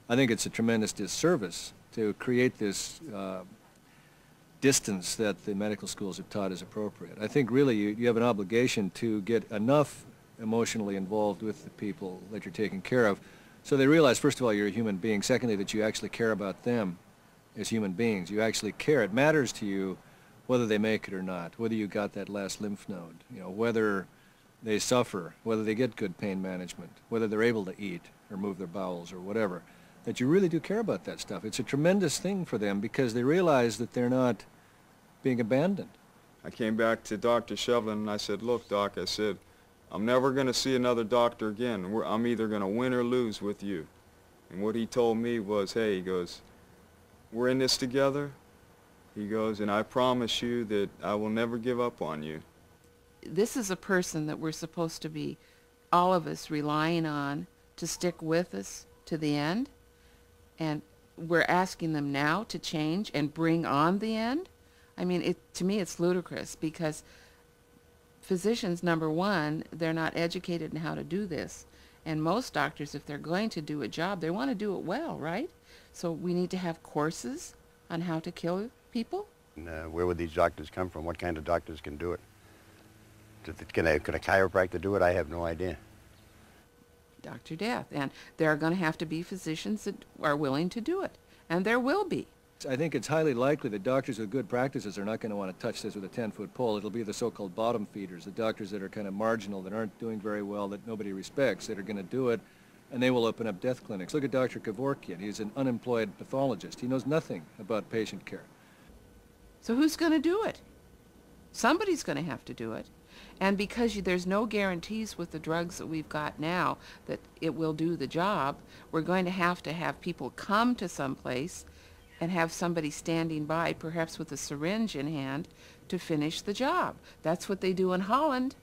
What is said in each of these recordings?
I think it's a tremendous disservice to create this distance that the medical schools have taught is appropriate. I think really you have an obligation to get enough emotionally involved with the people that you're taking care of so they realize, first of all, you're a human being. Secondly, that you actually care about them as human beings. You actually care. It matters to you whether they make it or not, whether you got that last lymph node, you know, whether they suffer, whether they get good pain management, whether they're able to eat or move their bowels or whatever, that you really do care about that stuff. It's a tremendous thing for them because they realize that they're not being abandoned. I came back to Dr. Shevlin and I said, look, Doc, I said, I'm never going to see another doctor again. I'm either going to win or lose with you. And what he told me was, hey, he goes, we're in this together. He goes, and I promise you that I will never give up on you. This is a person that we're supposed to be, all of us, relying on to stick with us to the end. And we're asking them now to change and bring on the end. I mean, to me, it's ludicrous because physicians, number one, they're not educated in how to do this. And most doctors, if they're going to do a job, they want to do it well, right? So we need to have courses on how to kill people. And, where would these doctors come from? What kind of doctors can do it? Can a chiropractor do it? I have no idea. Dr. Death. And there are going to have to be physicians that are willing to do it. And there will be. I think it's highly likely that doctors with good practices are not going to want to touch this with a 10-foot pole. It'll be the so-called bottom feeders, the doctors that are kind of marginal, that aren't doing very well, that nobody respects, that are going to do it, and they will open up death clinics. Look at Dr. Kevorkian. He's an unemployed pathologist. He knows nothing about patient care. So who's going to do it? Somebody's going to have to do it. And because there's no guarantees with the drugs that we've got now that it will do the job, we're going to have people come to some place and have somebody standing by, perhaps with a syringe in hand, to finish the job. That's what they do in Holland.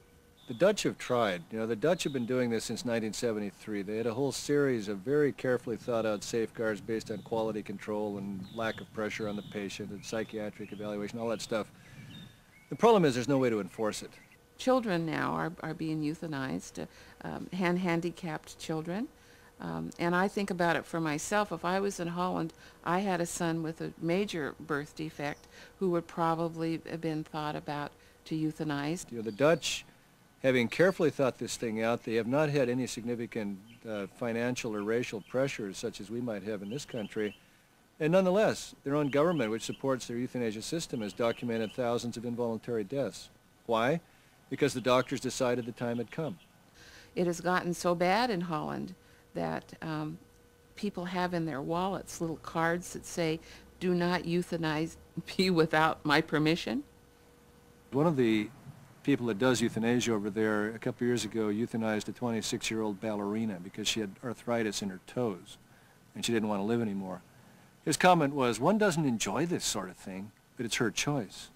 The Dutch have tried. You know, the Dutch have been doing this since 1973. They had a whole series of very carefully thought out safeguards based on quality control and lack of pressure on the patient and psychiatric evaluation, all that stuff. The problem is there's no way to enforce it. Children now are being euthanized, handicapped children. And I think about it for myself. If I was in Holland, I had a son with a major birth defect who would probably have been thought about to euthanize. You know, the Dutch, having carefully thought this thing out, they have not had any significant financial or racial pressures such as we might have in this country. And nonetheless, their own government, which supports their euthanasia system, has documented thousands of involuntary deaths. Why? Because the doctors decided the time had come. It has gotten so bad in Holland that people have in their wallets little cards that say, do not euthanize me without my permission. One of the people that does euthanasia over there a couple of years ago euthanized a 26-year-old ballerina because she had arthritis in her toes and she didn't want to live anymore. His comment was, one doesn't enjoy this sort of thing, but it's her choice.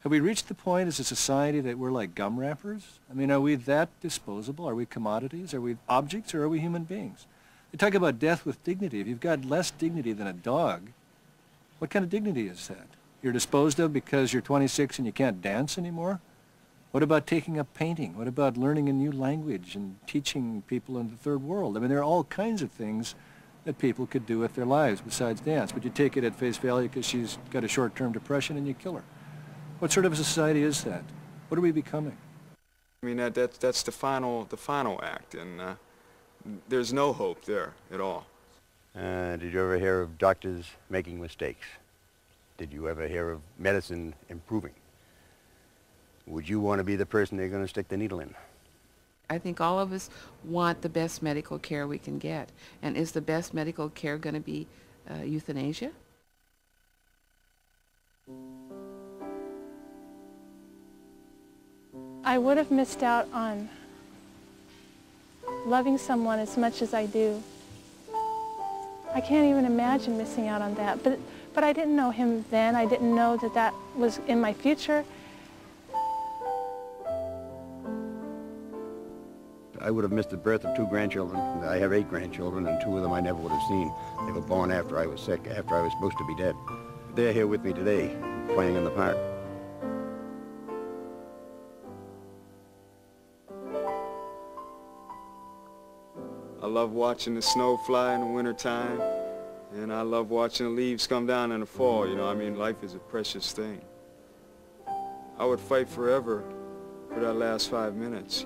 Have we reached the point as a society that we're like gum wrappers? I mean, are we that disposable? Are we commodities? Are we objects, or are we human beings? They talk about death with dignity. If you've got less dignity than a dog, what kind of dignity is that? You're disposed of because you're 26 and you can't dance anymore? What about taking up painting? What about learning a new language and teaching people in the third world? I mean, there are all kinds of things that people could do with their lives besides dance, but you take it at face value because she's got a short-term depression and you kill her. What sort of a society is that? What are we becoming? I mean, that's the final act, and there's no hope there at all. Did you ever hear of doctors making mistakes? Did you ever hear of medicine improving? Would you want to be the person they're going to stick the needle in? I think all of us want the best medical care we can get. And is the best medical care going to be euthanasia? I would have missed out on loving someone as much as I do. I can't even imagine missing out on that. But I didn't know him then. I didn't know that that was in my future. I would have missed the birth of 2 grandchildren. I have 8 grandchildren, and 2 of them I never would have seen. They were born after I was sick, after I was supposed to be dead. They're here with me today, playing in the park. love watching the snow fly in the wintertime, and I love watching the leaves come down in the fall. You know, I mean, life is a precious thing. I would fight forever for that last 5 minutes.